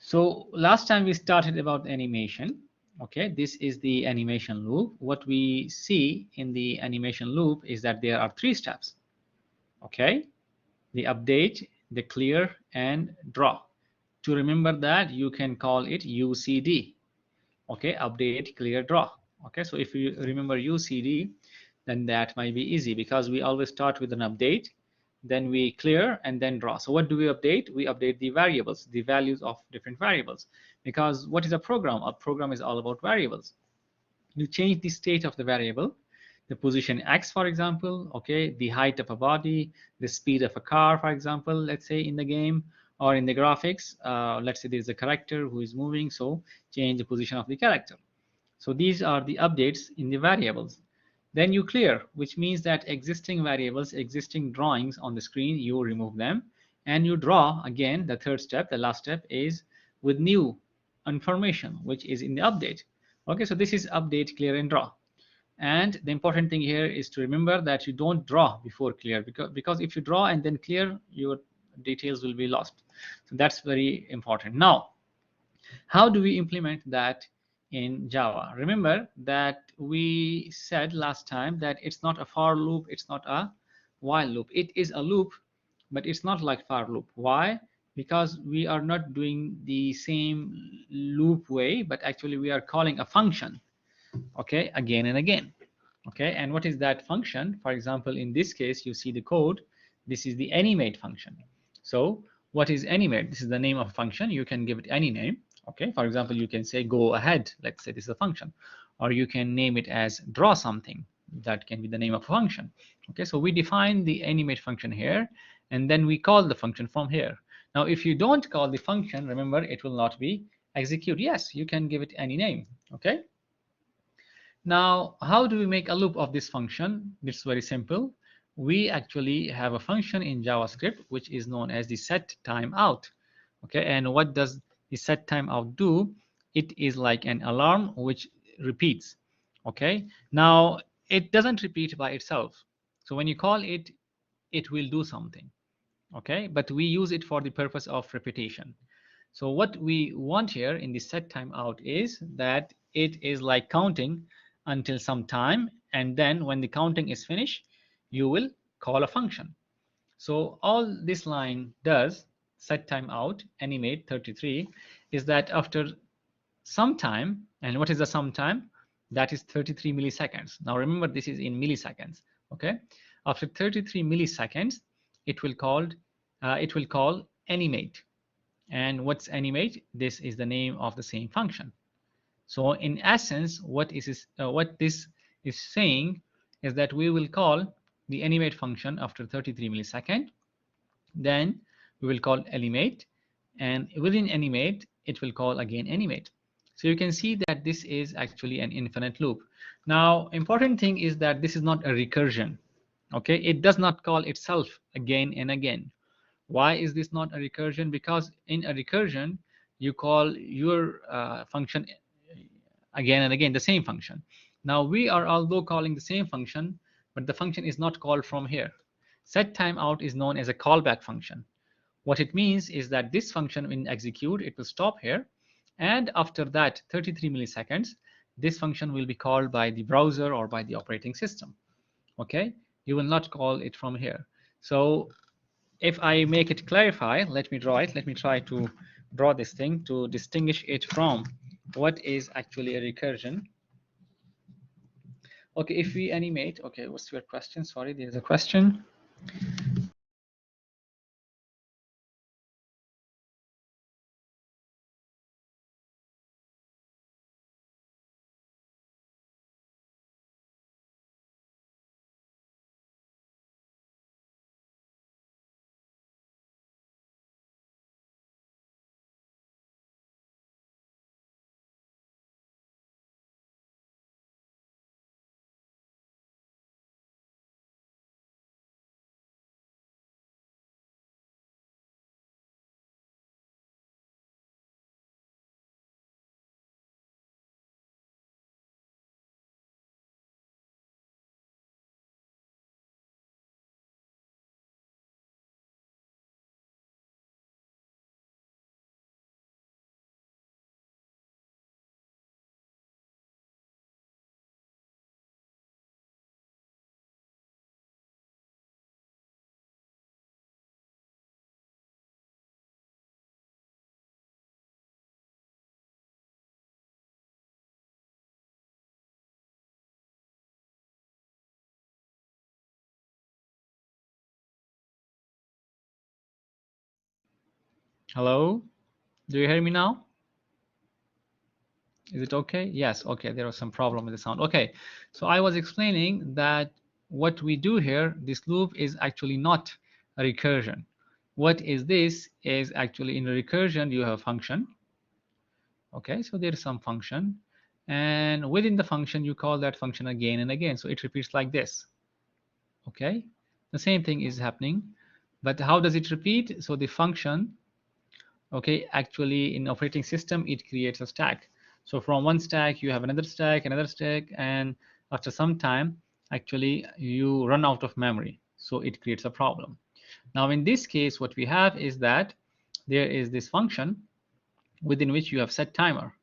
So last time we started about animation. Okay, this is the animation loop. What we see in the animation loop is that there are 3 steps. Okay, the update, the clear, and draw. To remember that, you can call it UCD. Okay, update, clear, draw. Okay, so if you remember UCD, then that might be easy because we always start with an update, then we clear, and then draw. So what do we update? We update the variables, the values of different variables. Because what is a program? A program is all about variables. You change the state of the variable, the position X, for example, okay, the height of a body, the speed of a car, for example, let's say in the game, or in the graphics, let's say there's a character who is moving, so change the position of the character. So these are the updates in the variables. Then you clear, which means that existing variables, existing drawings on the screen, you remove them, and you draw again. The third step, the last step, is with new information, which is in the update. Okay, so this is update, clear, and draw. And the important thing here is to remember that you don't draw before clear, because if you draw and then clear, your details will be lost. So that's very important. Now, how do we implement that in Java? Remember that we said last time that it's not a for loop, it's not a while loop. It is a loop, but it's not like for loop. Why? Because we are not doing the same loop way, but actually we are calling a function, okay, again and again. Okay, and what is that function? For example, in this case, you see the code. This is the animate function. So what is animate? This is the name of a function. You can give it any name. Okay, for example, you can say go ahead. Let's say this is a function, or you can name it as draw something. That can be the name of a function. Okay, so we define the animate function here, and then we call the function from here. Now, if you don't call the function, remember, it will not be execute. Yes, you can give it any name. Okay. Now, how do we make a loop of this function? It's very simple. We actually have a function in JavaScript which is known as the setTimeout. Okay, and what does the setTimeout do? It is like an alarm which repeats. Okay, now it doesn't repeat by itself. So when you call it, it will do something. Okay, but we use it for the purpose of repetition. So what we want here in the setTimeout is that it is like counting until some time, and then when the counting is finished, you will call a function. So all this line does, setTimeout animate 33, is that after some time, and what is the some time? That is 33 milliseconds. Now remember, this is in milliseconds. Okay, after 33 milliseconds, it will call animate. And what's animate? This is the name of the same function. So in essence, what this is saying is that we will call the animate function after 33 milliseconds. Then we will call animate, and within animate, it will call again animate. So you can see that this is actually an infinite loop. Now, important thing is that this is not a recursion. Okay, it does not call itself again and again. Why is this not a recursion? Because in a recursion, you call your function again and again, the same function. Now we are although calling the same function, but the function is not called from here. setTimeout is known as a callback function. What it means is that this function, when execute, it will stop here, and after that 33 milliseconds, this function will be called by the browser or by the operating system. Okay, you will not call it from here. So if I make it clarify, let me draw it. Let me try to draw this thing to distinguish it from what is actually a recursion. Okay, if we animate, okay, what's your question? Sorry, there's a question. Hello, do you hear me now? Is it okay? Yes, okay, there was some problem with the sound. Okay, so I was explaining that what we do here, this loop is actually not a recursion. What is this is actually in a recursion you have a function. Okay, so there is some function, and within the function you call that function again and again, so it repeats like this. Okay, the same thing is happening, but how does it repeat? So the function, okay, actually in operating system it creates a stack. So from one stack you have another stack, and after some time actually you run out of memory, so it creates a problem. Now in this case what we have is that there is this function within which you have set timer.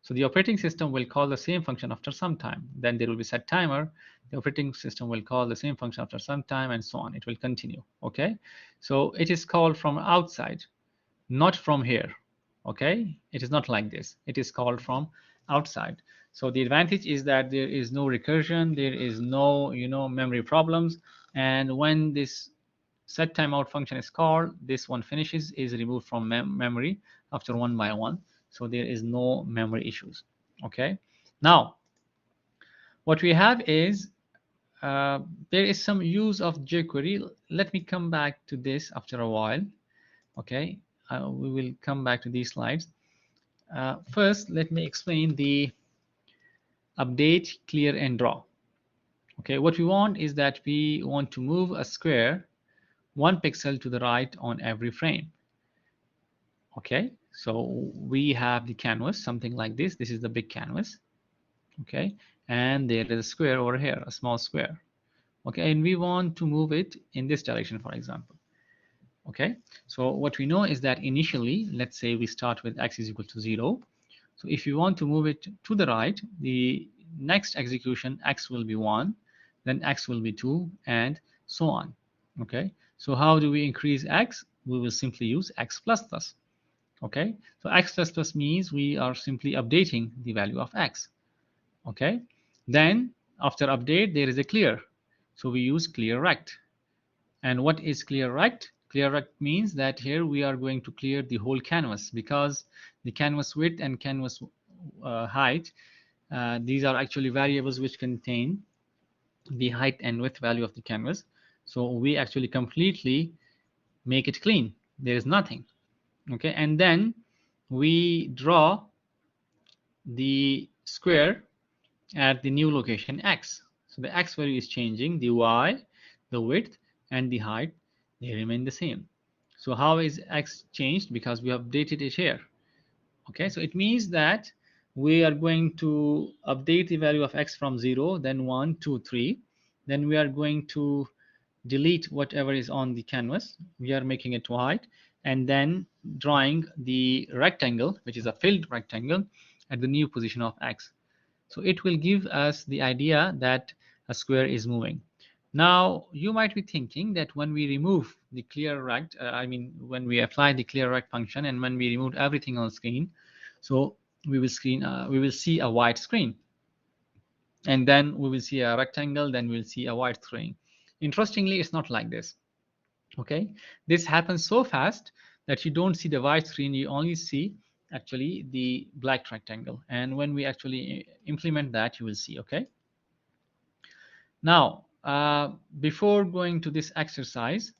So the operating system will call the same function after some time. Then there will be set timer. The operating system will call the same function after some time, and so on. It will continue. Okay. So it is called from outside, not from here. Okay. It is not like this. It is called from outside. So the advantage is that there is no recursion. There is no, memory problems. And when this set timeout function is called, this one finishes, is removed from memory after one by one, so there is no memory issues. Okay, now what we have is there is some use of jQuery. Let me come back to this after a while. Okay, we will come back to these slides. First let me explain the update, clear and draw. Okay, what we want is that we want to move a square 1 pixel to the right on every frame. Okay, so we have the canvas, something like this. This is the big canvas. Okay, and there is a square over here, a small square. Okay, and we want to move it in this direction, for example. Okay, so what we know is that initially, let's say we start with x is equal to 0. So if you want to move it to the right, the next execution x will be 1, then x will be 2, and so on. Okay, so how do we increase x? We will simply use x plus plus. Okay, so x plus plus means we are simply updating the value of x. Okay, then after update there is a clear, so we use clear rect. And what is clear rect? Clear rect means that here we are going to clear the whole canvas, because the canvas width and canvas height, these are actually variables which contain the height and width value of the canvas. So we actually completely make it clean, there is nothing. Okay, and then we draw the square at the new location x. So the x value is changing, the y, the width, and the height, they remain the same. So how is x changed? Because we updated it here. Okay, so it means that we are going to update the value of x from 0, then 1, 2, 3. Then we are going to delete whatever is on the canvas. We are making it white, and then drawing the rectangle, which is a filled rectangle, at the new position of x. So it will give us the idea that a square is moving. Now you might be thinking that when we remove the clear rect, when we apply the clear rect function, and when we remove everything on screen, so we will see a white screen, and then we will see a rectangle, then we'll see a white screen. Interestingly, it's not like this. Okay, this happens so fast that you don't see the white screen, you only see actually the black rectangle. And when we actually implement that, you will see. Okay, now before going to this exercise,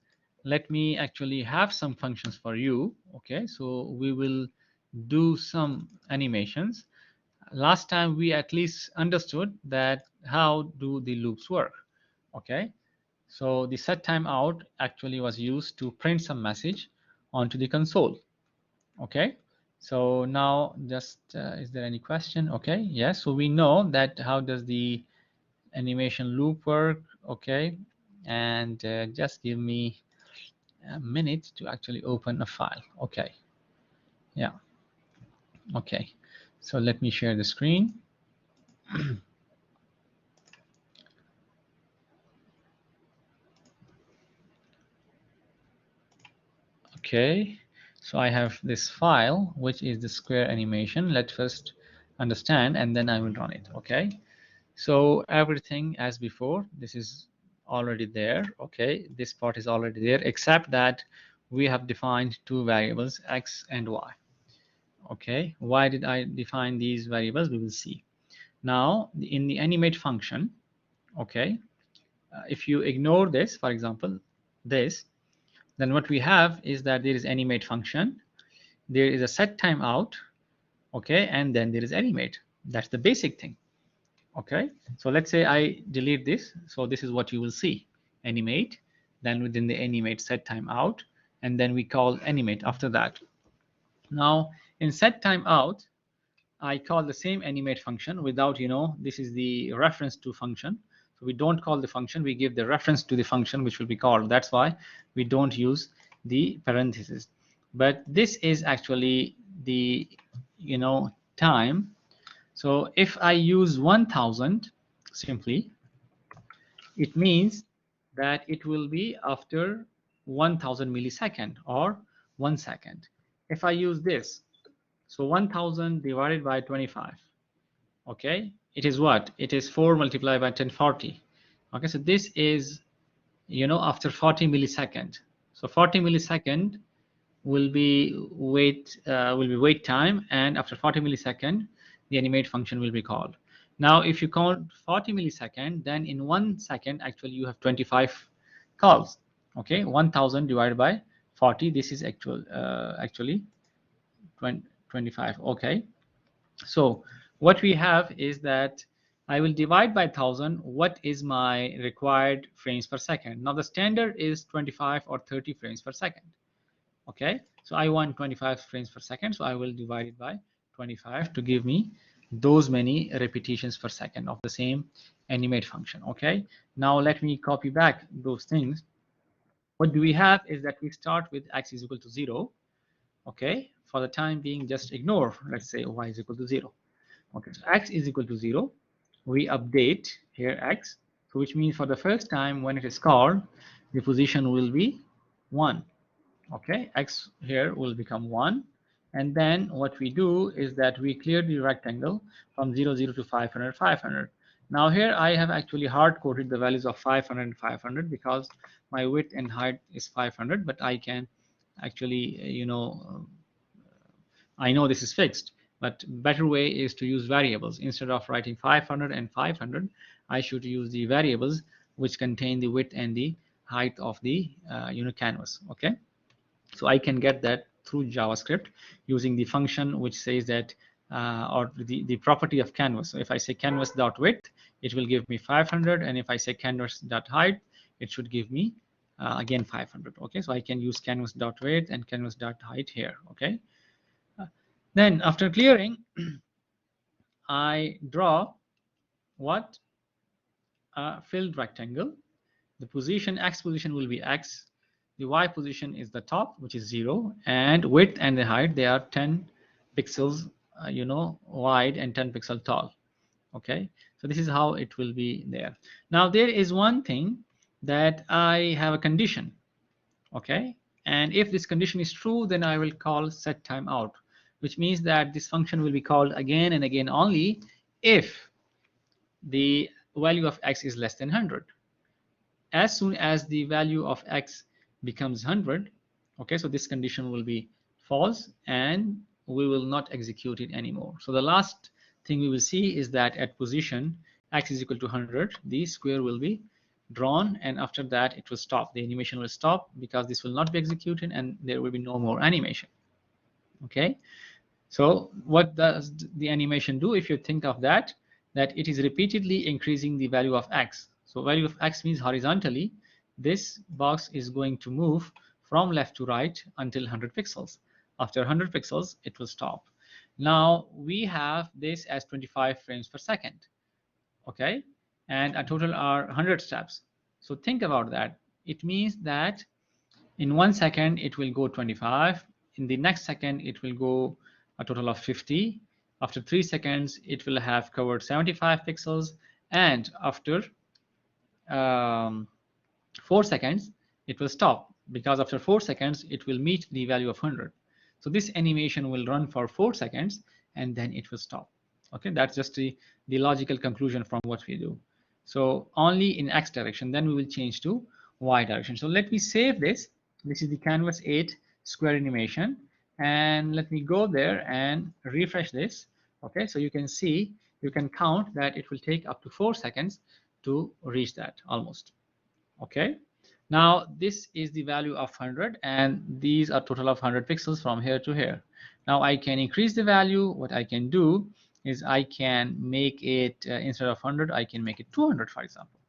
let me actually have some functions for you. Okay, so we will do some animations. Last time we at least understood that how do the loops work. Okay, so the set timeout actually was used to print some message onto the console. Okay, so now just is there any question? Okay, yes, so we know that how does the animation loop work. Okay, and just give me a minute to actually open a file. Okay, yeah, okay, so let me share the screen. Okay, so I have this file which is the square animation. Let's first understand and then I will run it. Okay, so everything as before, this is already there. Okay, this part is already there, except that we have defined two variables, x and y. Okay, why did I define these variables? We will see. Now, in the animate function, okay, if you ignore this, for example, this, then what we have is that there is animate function, there is a setTimeout, okay, and then there is animate. That's the basic thing. Okay, so let's say I delete this. So this is what you will see: animate, then within the animate setTimeout, and then we call animate after that. Now in setTimeout, I call the same animate function without, this is the reference to function. So we don't call the function, we give the reference to the function which will be called. That's why we don't use the parentheses. But this is actually the, time. So if I use 1000 simply, it means that it will be after 1000 millisecond or 1 second. If I use this, so 1000 divided by 25, okay, it is what? It is 4 multiplied by 1040. Okay, so this is, after 40 millisecond. So 40 millisecond will be wait time, and after 40 millisecond the animate function will be called. Now if you count 40 millisecond, then in 1 second actually you have 25 calls. Okay, 1000 divided by 40, this is actually 25. Okay, so what we have is that I will divide by 1000 what is my required frames per second. Now the standard is 25 or 30 frames per second. Okay, so I want 25 frames per second, so I will divide it by 25 to give me those many repetitions per second of the same animate function. Okay, now let me copy back those things. What do we have is that we start with x is equal to 0. Okay, for the time being just ignore, let's say y is equal to 0. Okay, so x is equal to 0, we update here x, so which means for the first time when it is called, the position will be 1. Okay, x here will become 1, and then what we do is that we clear the rectangle from 0 0 to 500 500. Now here I have actually hard coded the values of 500 and 500 because my width and height is 500, but I can actually I know this is fixed, but better way is to use variables. Instead of writing 500 and 500, I should use the variables which contain the width and the height of the canvas. Okay, so I can get that through JavaScript using the function which says that or the property of canvas. So if I say canvas.width, it will give me 500, and if I say canvas.height, it should give me again 500. Okay, so I can use canvas.width and canvas.height here. Okay, then after clearing, I draw what? A filled rectangle. The position, x position will be x. The y position is the top, which is 0, and width and the height, they are 10 pixels wide and 10 pixel tall. Okay, so this is how it will be there. Now there is one thing that I have a condition. Okay, and if this condition is true, then I will call setTimeout, which means that this function will be called again and again only if the value of x is less than 100. As soon as the value of x becomes 100, okay, so this condition will be false and we will not execute it anymore. So the last thing we will see is that at position x is equal to 100, the square will be drawn, and after that it will stop. The animation will stop because this will not be executed and there will be no more animation. Okay, so what does the animation do? If you think of that it is repeatedly increasing the value of x. So value of x means horizontally this box is going to move from left to right until 100 pixels. After 100 pixels it will stop. Now we have this as 25 frames per second. Okay, and a total are 100 steps. So think about that. It means that in 1 second it will go 25, in the next second it will go a total of 50, after 3 seconds it will have covered 75 pixels, and after 4 seconds it will stop, because after 4 seconds it will meet the value of 100. So this animation will run for 4 seconds and then it will stop. Okay, that's just the logical conclusion from what we do. So only in x direction, then we will change to y direction. So let me save this. This is the canvas 8 square animation, and let me go there and refresh this. Okay, so you can see, you can count that it will take up to 4 seconds to reach that almost. Okay, now this is the value of 100, and these are total of 100 pixels from here to here. Now I can increase the value. What I can do is I can make it instead of 100, I can make it 200, for example.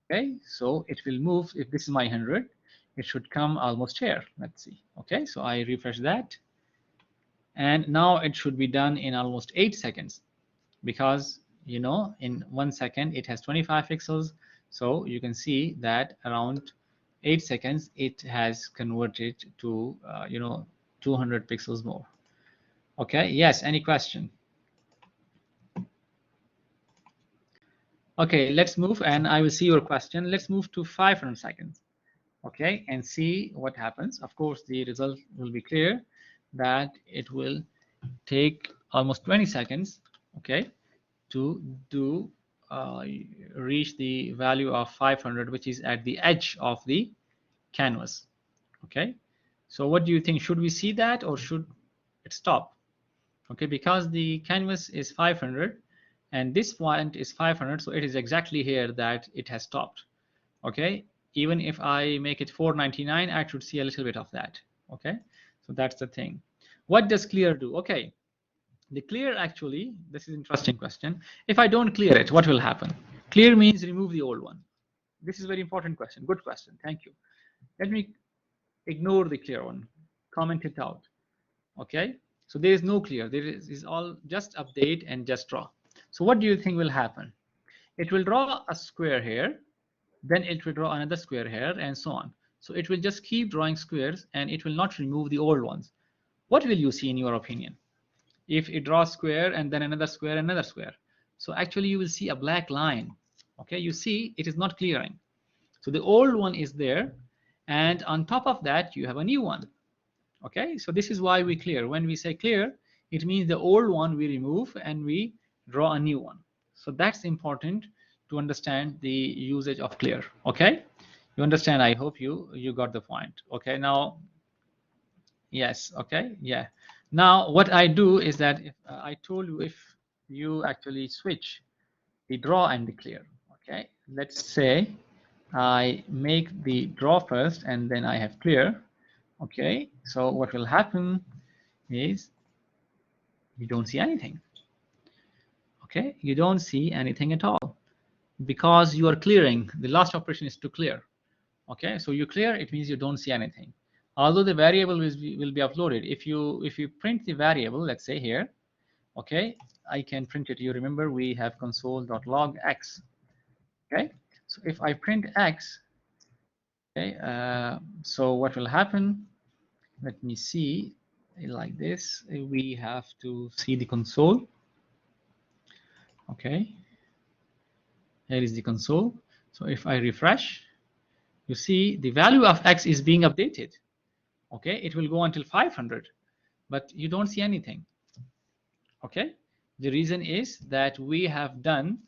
Okay, so it will move. If this is my 100, it should come almost here. Let's see. Okay, so I refresh that, and now it should be done in almost 8 seconds, because you know, in 1 second it has 25 pixels. So you can see that around 8 seconds it has converted to you know, 200 pixels more. Okay, yes, any question? Okay, let's move, and I will see your question. Let's move to 500 seconds. Okay, and see what happens. Of course, the result will be clear that it will take almost 20 seconds, okay, to do reach the value of 500, which is at the edge of the canvas. Okay, so what do you think? Should we see that, or should it stop? Okay, because the canvas is 500 and this point is 500, so it is exactly here that it has stopped. Okay, even if I make it 499, I should see a little bit of that. Okay, so that's the thing. What does clear do? Okay, the clear, actually, this is an interesting question. If I don't clear it, what will happen? Clear means remove the old one. This is a very important question. Good question. Thank you. Let me ignore the clear one. Comment it out. Okay, so there is no clear. There is all just update and just draw. So what do you think will happen? It will draw a square here, then it will draw another square here, and so on. So it will just keep drawing squares, and it will not remove the old ones. What will you see in your opinion if it draws square and then another square, another square? So actually you will see a black line. Okay, you see it is not clearing. So the old one is there, and on top of that you have a new one. Okay, so this is why we clear. When we say clear, it means the old one we remove and we draw a new one. So that's important to understand the usage of clear. Okay, you understand? I hope you got the point. Okay, now, yes, okay, yeah. Now what I do is that if I told you, if you actually switch the draw and the clear. Okay, let's say I make the draw first and then I have clear. Okay, so what will happen is you don't see anything. Okay, you don't see anything at all because you are clearing. The last operation is to clear. Okay, so you clear, it means you don't see anything. Although the variable will be uploaded. If you print the variable, let's say here, okay, I can print it. You remember we have console.log x. Okay, so if I print x, okay, so what will happen? Let me see, like this. We have to see the console. Okay, here is the console. So if I refresh, you see the value of x is being updated. Okay, it will go until 500, but you don't see anything. Okay, the reason is that we have done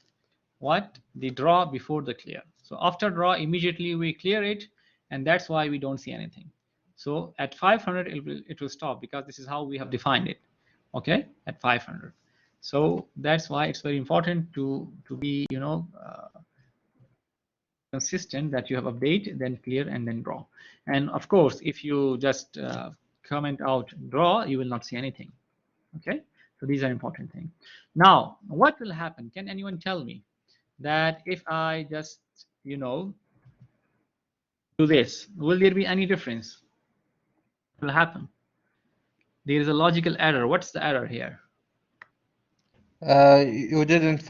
what? The draw before the clear. So after draw, immediately we clear it, and that's why we don't see anything. So at 500 it will stop, because this is how we have defined it. Okay, at 500. So that's why it's very important to be, you know, consistent, that you have update, then clear, and then draw. And of course, if you just comment out draw, you will not see anything. Okay, so these are important things. Now what will happen? Can anyone tell me that if I just, you know, do this, will there be any difference? What will happen? There is a logical error. What's the error here? You didn't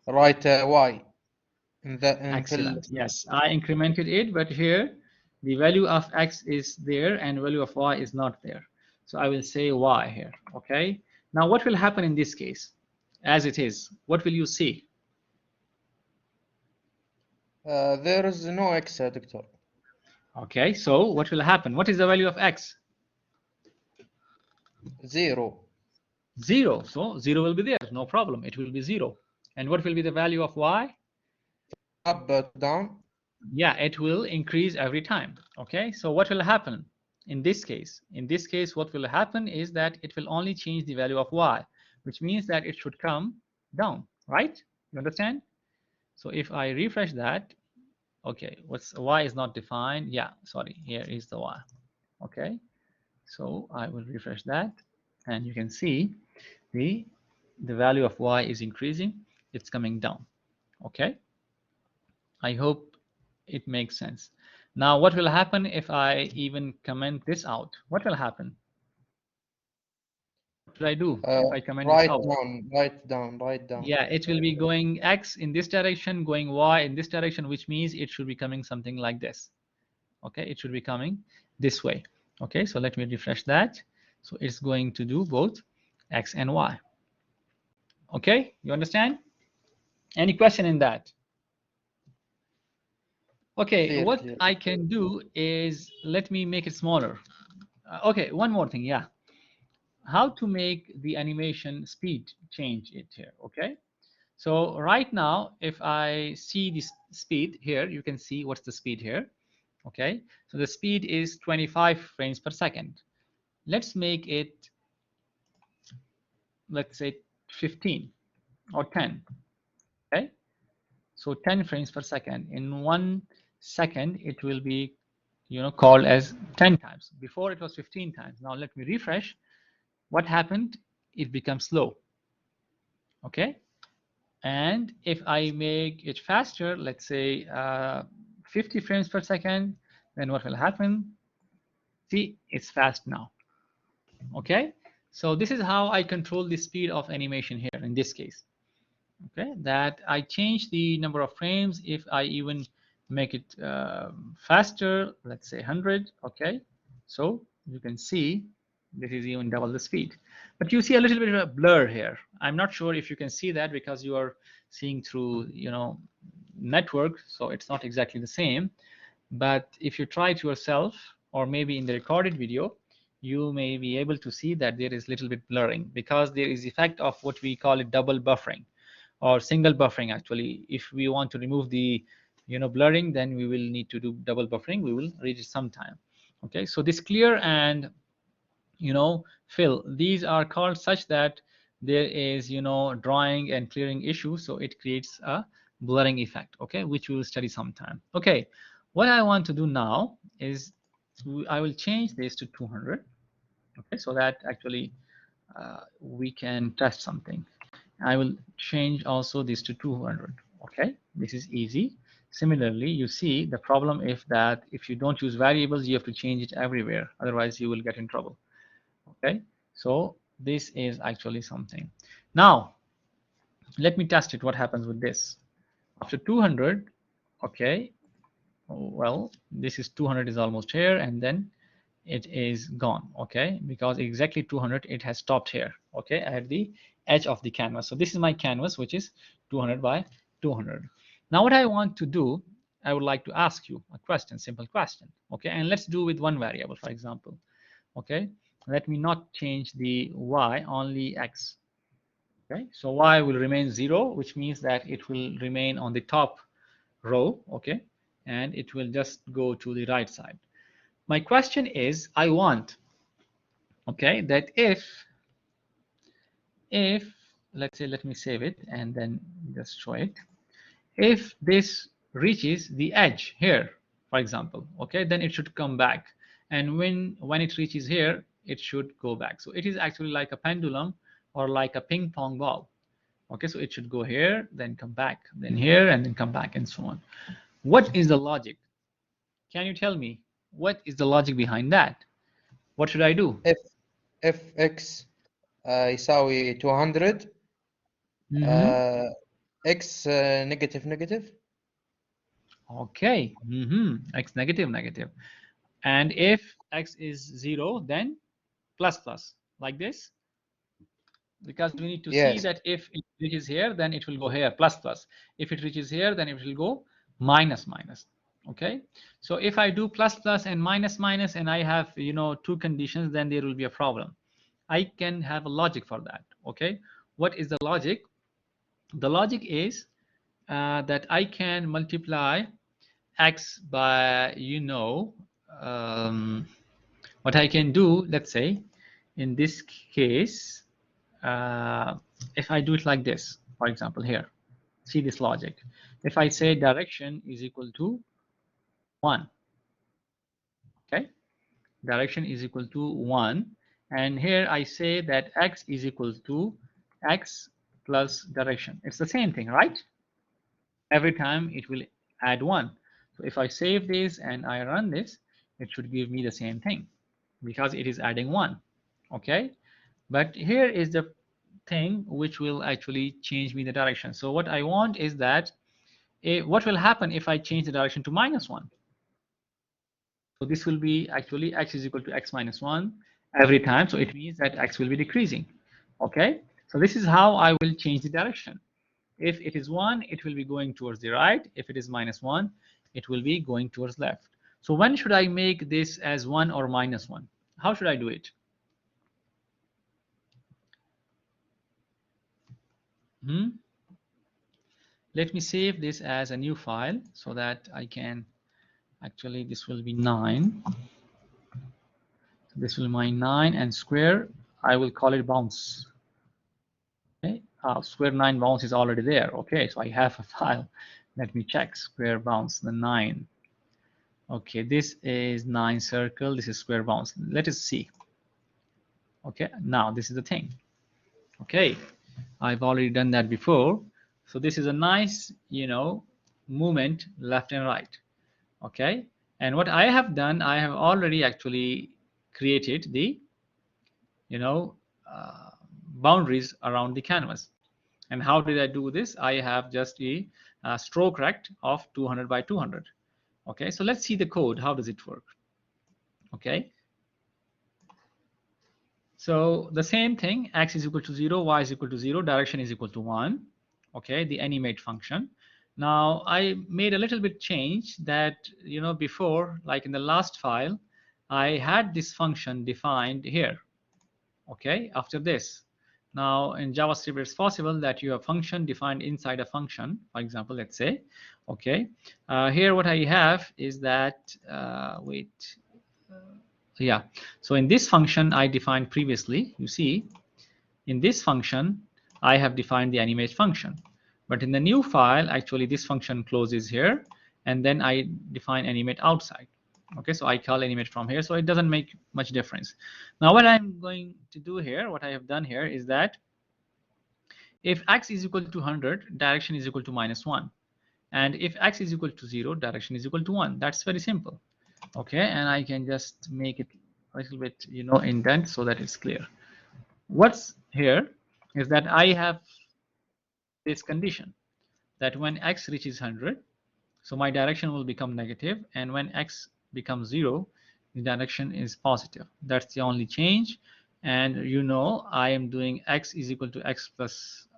write y in the Excellent. Yes, I incremented it, but here the value of x is there and value of y is not there. So I will say y here. Okay, now what will happen in this case? As it is, what will you see? there is no x, Doctor. Okay, so what will happen? What is the value of x? 0. 0. So 0 will be there, no problem. It will be 0. And what will be the value of y? Up, down. Yeah, it will increase every time. Okay, so what will happen in this case? In this case, what will happen is that it will only change the value of y, which means that it should come down, right? You understand? So if I refresh that, okay, what's y is not defined. Yeah, sorry, here is the y. Okay, so I will refresh that, and you can see the value of y is increasing, it's coming down. Okay, I hope it makes sense. Now what will happen if I even comment this out? What will happen? What should I do if I comment this Write out? down, write down, write down. Yeah, it will be going x in this direction, going y in this direction, which means it should be coming something like this. Okay, it should be coming this way. Okay, so let me refresh that. So it's going to do both x and y. Okay, you understand? Any question in that? Okay, Clear, what clear. I can do is, let me make it smaller. Okay, one more thing, yeah. How to make the animation speed change it here, okay? So right now, if I see this speed here, you can see what's the speed here, okay? So the speed is 25 frames per second. Let's make it, let's say 15 or 10, okay? So 10 frames per second. In 1 second, it will be, called as 10 times. Before it was 15 times. Now let me refresh. What happened? It becomes slow. Okay. And if I make it faster, let's say 50 frames per second, then what will happen? See, it's fast now. Okay. So this is how I control the speed of animation here in this case. Okay, that I change the number of frames. If I even make it faster, let's say 100. Okay, so you can see this is even double the speed, but you see a little bit of a blur here. I'm not sure if you can see that because you are seeing through network, so it's not exactly the same. But if you try it yourself, or maybe in the recorded video, you may be able to see that there is little bit blurring because there is effect of what we call it double buffering or single buffering. Actually, if we want to remove the blurring, then we will need to do double buffering. We will read it sometime. Okay, so this clear and fill, these are called such that there is drawing and clearing issue, so it creates a blurring effect, okay, which we will study sometime. Okay, what I want to do now is I will change this to 200. Okay, so that actually we can test something. I will change also this to 200. Okay, this is easy. Similarly, you see the problem if you don't use variables, you have to change it everywhere, otherwise you will get in trouble. Okay, so this is actually something. Now let me test it, what happens with this after 200. Okay, well, this is 200 is almost here, and then it is gone. Okay, because exactly 200 it has stopped here. Okay, at the edge of the canvas. So this is my canvas, which is 200 by 200. Now what I want to do, I would like to ask you a question, simple question. Okay, and let's do with one variable, for example. Okay, let me not change the y, only x. Okay, so y will remain 0, which means that it will remain on the top row. Okay, and it will just go to the right side. My question is, I want, okay, that if let's say, let me save it and then just show it. If this reaches the edge here, for example, okay, then it should come back, and when it reaches here, it should go back. So it is actually like a pendulum or like a ping pong ball. Okay, so it should go here, then come back, then here, and then come back, and so on. What is the logic? Can you tell me what is the logic behind that? What should I do? If x يساوي 200 Mm-hmm. x negative negative. Okay. X negative negative. And if x is 0, then plus plus, like this, because we need to see Yes. that if it reaches here, then it will go here, plus plus. If it reaches here, then it will go minus minus. Okay, so if I do plus plus and minus minus, and I have two conditions, then there will be a problem. I can have a logic for that. Okay, what is the logic? The logic is that I can multiply x by, what I can do, let's say, in this case, if I do it like this, for example, here, see this logic. If I say direction is equal to 1, okay, direction is equal to 1, and here I say that x is equal to x plus direction. It's the same thing, right? Every time it will add 1. So if I save this and I run this, it should give me the same thing because it is adding 1. Okay, but here is the thing which will actually change me the direction. So what I want is that what will happen if I change the direction to -1? So this will be actually x is equal to x minus 1 every time. So it means that x will be decreasing. Okay, so this is how I will change the direction. If it is 1, it will be going towards the right. If it is -1, it will be going towards left. So when should I make this as 1 or -1? How should I do it? Let me save this as a new file so that I can actually, this will be 9. This will be my 9, and square, I will call it bounce. Okay, square 9 bounce is already there. Okay, so I have a file. Let me check square bounce, the 9. Okay, this is 9 circle, this is square bounce. Let us see. Okay, now this is the thing. Okay, I've already done that before. So this is a nice, movement left and right. Okay, and what I have done, I have already actually created the, boundaries around the canvas. And how did I do this? I have just a stroke rect of 200 by 200. Okay, so let's see the code. How does it work? Okay, so the same thing, x is equal to 0, y is equal to 0, direction is equal to 1. Okay, the animate function. Now I made a little bit change that, before, like in the last file, I had this function defined here. Okay, after this. Now in JavaScript, it's possible that you have function defined inside a function. For example, let's say, okay, here what I have is that, yeah, so in this function I defined previously, you see, in this function I have defined the animate function, but in the new file, actually this function closes here, and then I define animate outside. Okay, so I call animate from here, so it doesn't make much difference. Now what I'm going to do here, what I have done here is that if x is equal to 100, direction is equal to -1, and if x is equal to 0, direction is equal to 1. That's very simple. Okay, and I can just make it a little bit, indent so that it's clear. What's here is that I have this condition that when x reaches 100, so my direction will become negative, and when x becomes 0, the direction is positive. That's the only change. And I am doing x is equal to x plus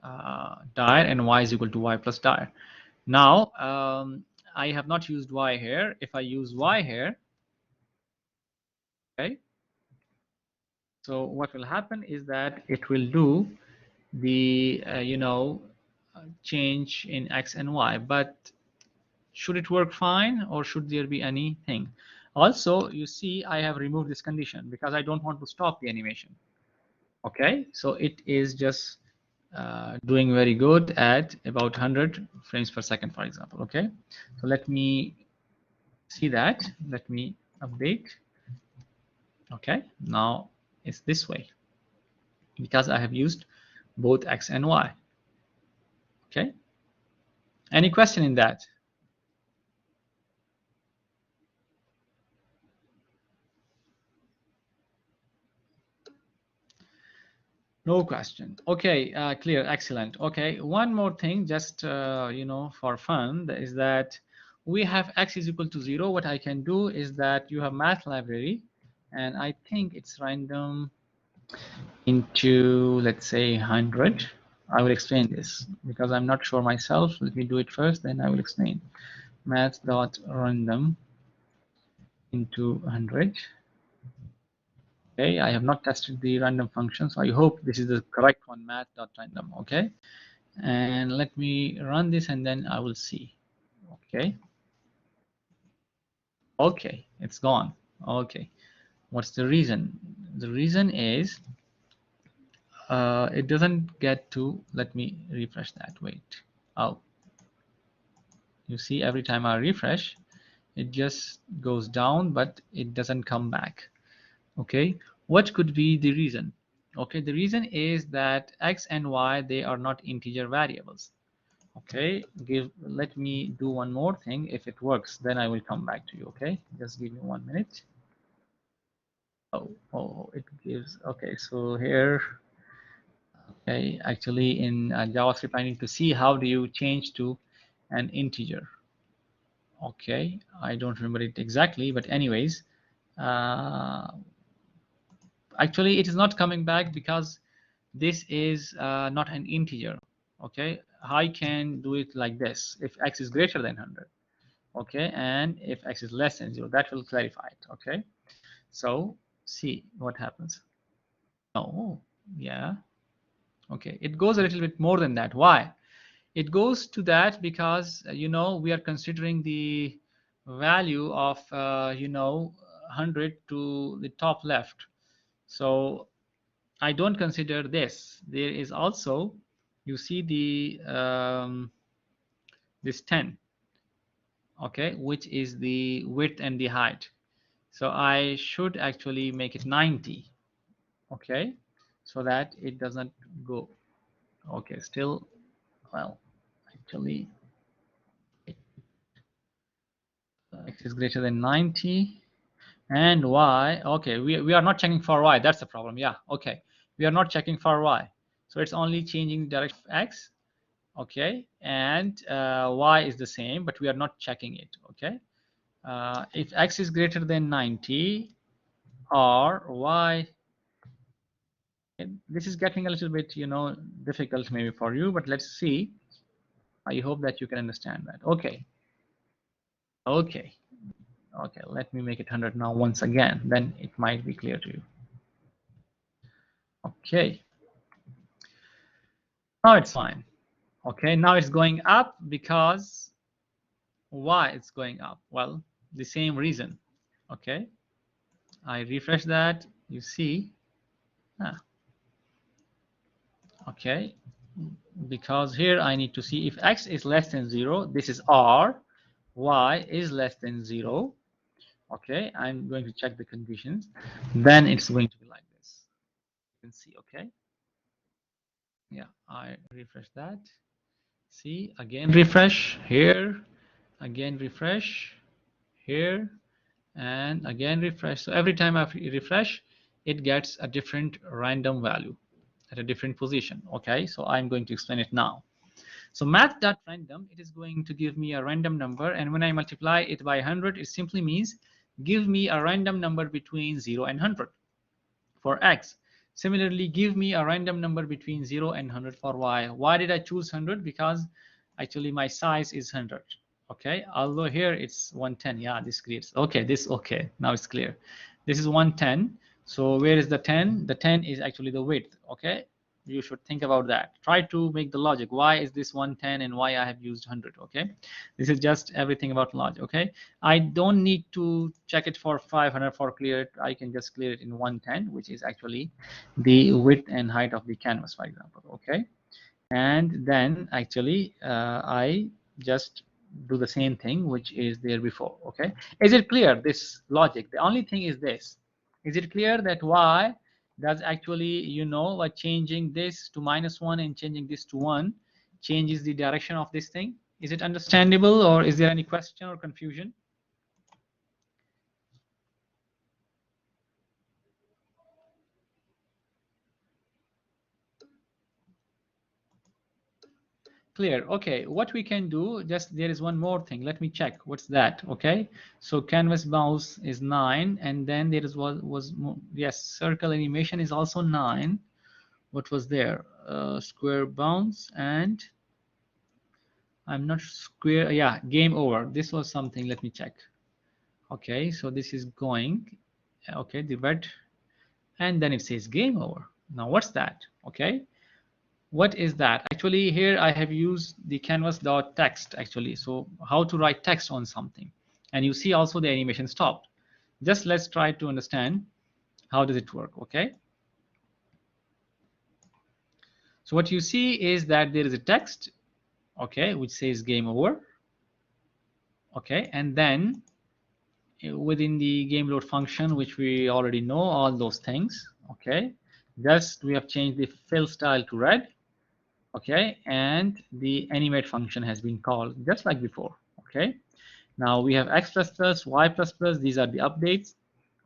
dir, and y is equal to y plus dir. Now I have not used y here. If I use y here, okay, so what will happen is that it will do the change in x and y. But should it work fine, or should there be anything? Also, you see, I have removed this condition because I don't want to stop the animation. Okay, so it is just doing very good at about 100 frames per second, for example. Okay, so let me see that. Let me update. Okay, now it's this way because I have used both x and y. Okay, any question in that? No question. Okay, clear, excellent. Okay, one more thing, just for fun, is that we have x is equal to 0. What I can do is that you have math library, and I think it's random into, let's say, 100. I will explain this because I'm not sure myself. Let me do it first, then I will explain. Math.random into 100. Okay, I have not tested the random function, so I hope this is the correct one, math.random. Okay, and let me run this and then I will see. Okay, Okay, it's gone. Okay, what's the reason? The reason is it doesn't get to, let me refresh that, wait. Oh, you see, every time I refresh, it just goes down, but it doesn't come back. Okay, what could be the reason? Okay, the reason is that x and y, they are not integer variables. Okay, let me do one more thing. If it works, then I will come back to you. Okay, just give me 1 minute. Oh, it gives, okay, so here, okay, actually in JavaScript, I need to see how do you change to an integer. Okay, I don't remember it exactly, but anyways, actually it is not coming back because this is not an integer. Okay, I can do it like this: if x is greater than 100, okay, and if x is less than 0, that will clarify it. Okay, so see what happens. Oh, yeah. Okay, it goes a little bit more than that. Why? It goes to that because we are considering the value of 100 to the top left. So I don't consider this. There is also, you see the this 10, okay, which is the width and the height. So I should actually make it 90, okay, so that it doesn't go. Okay, still, well, actually, x is greater than 90, and y, okay, we are not checking for y. That's the problem. Yeah, okay, we are not checking for y, so it's only changing the direction of x. Okay, and y is the same, but we are not checking it. Okay, if x is greater than 90 or y, this is getting a little bit difficult maybe for you, but let's see. I hope that you can understand that. Okay, okay, okay, let me make it 100 now once again, then it might be clear to you. Okay, now it's fine. Okay, now it's going up because why it's going up? Well, the same reason. Okay, I refresh that, you see, okay, because here I need to see if x is less than 0, this is r, y is less than 0. Okay, I'm going to check the conditions, then it's going to be like this. You can see. Okay, yeah, I refresh that. See, again refresh here, again refresh here, and again refresh. So every time I refresh, it gets a different random value at a different position. Okay, so I'm going to explain it now. So math.random, it is going to give me a random number, and when I multiply it by 100, it simply means give me a random number between 0 and 100 for x. Similarly, give me a random number between 0 and 100 for y. Why did I choose 100? Because actually my size is 100. Okay, although here it's 110. Yeah, this creates, okay, this, okay, now it's clear. This is 110. So where is the 10? The 10 is actually the width. Okay, you should think about that. Try to make the logic. Why is this 110 and why I have used 100? Okay, this is just everything about logic. Okay, I don't need to check it for 500 for clear it. I can just clear it in 110, which is actually the width and height of the canvas, for example. Okay, and then actually I just do the same thing which is there before. Okay, is it clear, this logic? The only thing is this: is it clear that y does actually, by changing this to -1 and changing this to 1 changes the direction of this thing? Is it understandable, or is there any question or confusion? Clear. Okay, what we can do, just there is one more thing. Let me check. What's that? Okay, so canvas bounce is 9, and then there is yes, circle animation is also 9. What was there? Square bounce, and I'm not square. Yeah, game over. This was something. Let me check. Okay, so this is going. Okay, the red, and then it says game over. Now what's that? Okay. What is that? Actually, here I have used the canvas.text actually. So how to write text on something. and you see also the animation stopped. Just let's try to understand how does it work. Okay, so what you see is that there is a text, okay, which says game over. Okay, and then within the game load function, which we already know all those things. Okay, just we have changed the fill style to red. Okay, and the animate function has been called just like before. Okay, now we have x plus plus, y plus plus. These are the updates.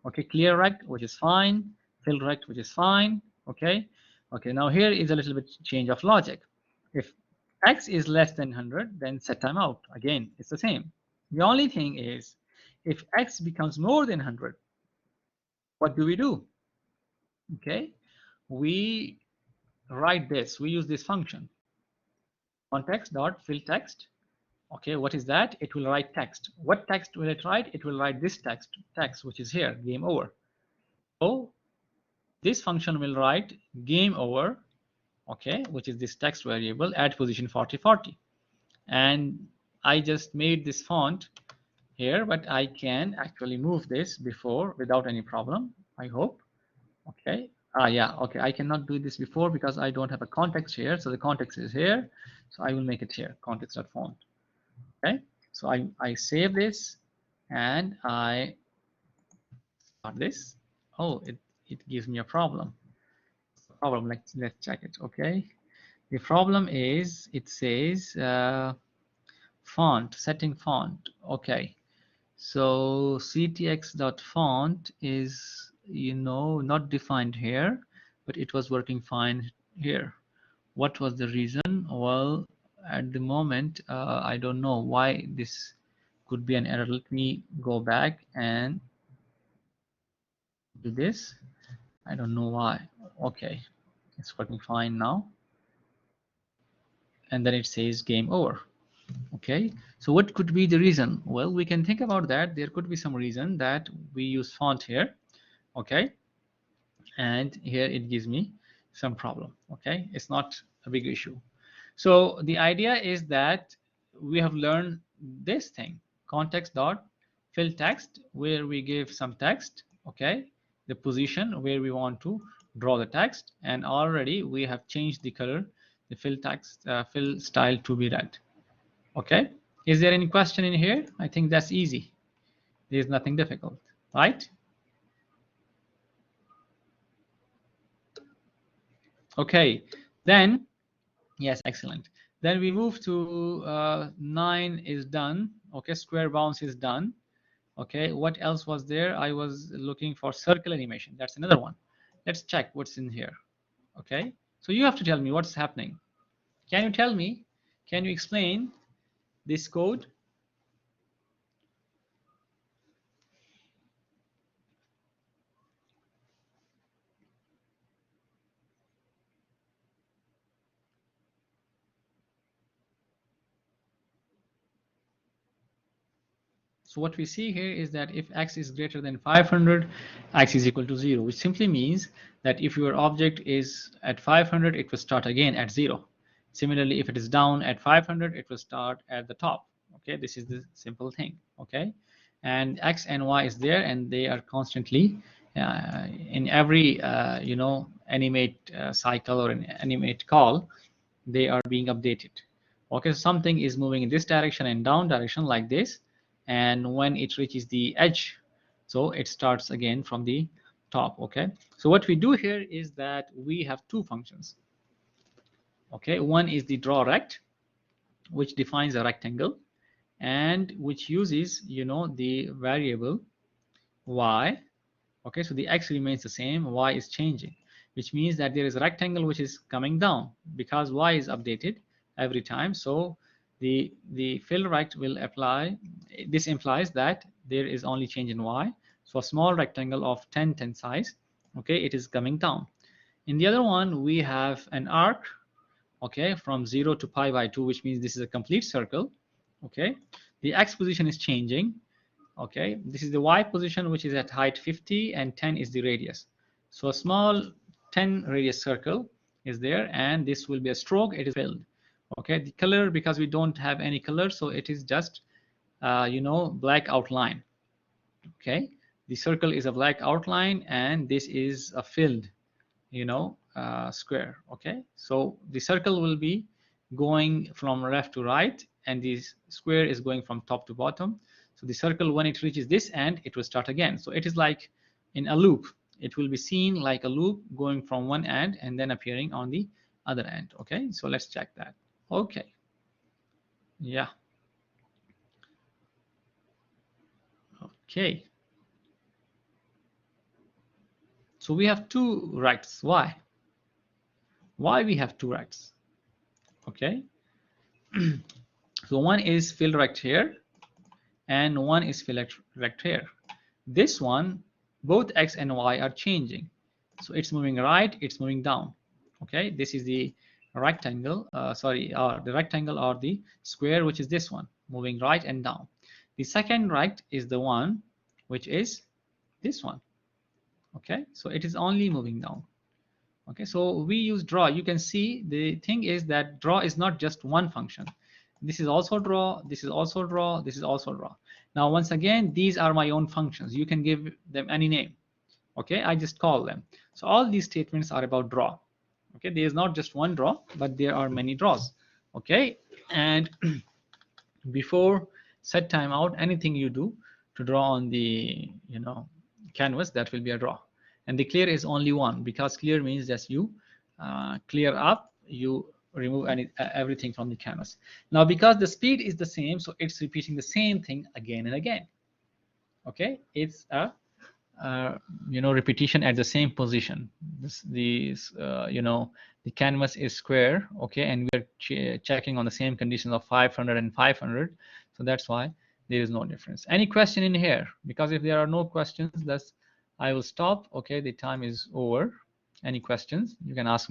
Okay, clear rect, which is fine. Fill rect, which is fine. Okay, okay. Now here is a little bit change of logic. If x is less than 100, then set timeout. Again, it's the same. The only thing is, if x becomes more than 100, what do we do? Okay, we write this. We use this function, context dot fill text. Okay, what is that? It will write text. What text will it write? It will write this text which is here, game over. So this function will write game over, okay, which is this text variable at position 4040. And I just made this font here, but I can actually move this before without any problem, I hope. Okay. Yeah, okay. I cannot do this before because I don't have a context here. So the context is here. So I will make it here, context.font. Okay. So I save this and I start this. Oh, it gives me a problem. Let's check it. Okay. The problem is it says font, setting font. Okay. So ctx.font is, not defined here, but it was working fine here. What was the reason? Well, at the moment, I don't know why this could be an error. Let me go back and do this. I don't know why. Okay, it's working fine now. And then it says game over. Okay, so what could be the reason? Well, we can think about that. There could be some reason that we use font here. Okay, and here it gives me some problem. Okay, it's not a big issue. So the idea is that we have learned this thing, context dot fill text, where we give some text. Okay, the position where we want to draw the text, and already we have changed the color, the fill text, fill style to be red. Okay, is there any question in here? I think that's easy. There's nothing difficult, right? Okay, then, yes, excellent. Then we move to 9 is done. Okay, square bounce is done. Okay, what else was there? I was looking for circle animation. That's another one. Let's check what's in here. Okay, so you have to tell me what's happening. Can you tell me? Can you explain this code? So what we see here is that if x is greater than 500, x is equal to 0, which simply means that if your object is at 500, it will start again at 0. Similarly, if it is down at 500, it will start at the top. Okay, this is the simple thing. Okay, and x and y is there, and they are constantly in every animate cycle or an animate call, they are being updated. Okay, so something is moving in this direction and down direction like this, and when it reaches the edge, so it starts again from the top. Okay, so what we do here is that we have two functions. Okay, one is the draw rect, which defines a rectangle and which uses the variable y. Okay, so the x remains the same, y is changing, which means that there is a rectangle which is coming down because y is updated every time. So the fill rect will apply. This implies that there is only change in y. So a small rectangle of 10 size, okay, it is coming down. In the other one, we have an arc, okay, from 0 to pi by 2, which means this is a complete circle. Okay, the x position is changing. Okay, this is the y position, which is at height 50, and 10 is the radius. So a small 10 radius circle is there, and this will be a stroke. It is filled. Okay, the color, because we don't have any color, so it is just black outline. Okay, the circle is a black outline, and this is a filled square. Okay, so the circle will be going from left to right, and this square is going from top to bottom. So the circle, when it reaches this end, it will start again. So it is like in a loop. It will be seen like a loop going from one end and then appearing on the other end. Okay, so let's check that. Okay, yeah. Okay, so we have two rects. Why we have two rects? Okay, so one is fill rect here and one is fill rect here. This one, both x and y are changing, so it's moving right, it's moving down. Okay, this is the rectangle, the rectangle or the square, which is this one, moving right and down. The second rect is the one which is this one. Okay, so it is only moving down. Okay, so we use draw. You can see the thing is that draw is not just one function. This is also draw, this is also draw, this is also draw. Now once again, these are my own functions. You can give them any name. Okay, I just call them. So all these statements are about draw. Okay, there is not just one draw, but there are many draws. Okay, and before set timeout, anything you do to draw on the canvas, that will be a draw. And the clear is only one, because clear means that you clear up, you remove everything from the canvas. Now because the speed is the same, so it's repeating the same thing again and again. Okay, it's a repetition at the same position. The canvas is square. Okay, and we are checking on the same conditions of 500 and 500, so that's why there is no difference. Any question in here? Because if there are no questions, I will stop. Okay, the time is over. Any questions you can ask me.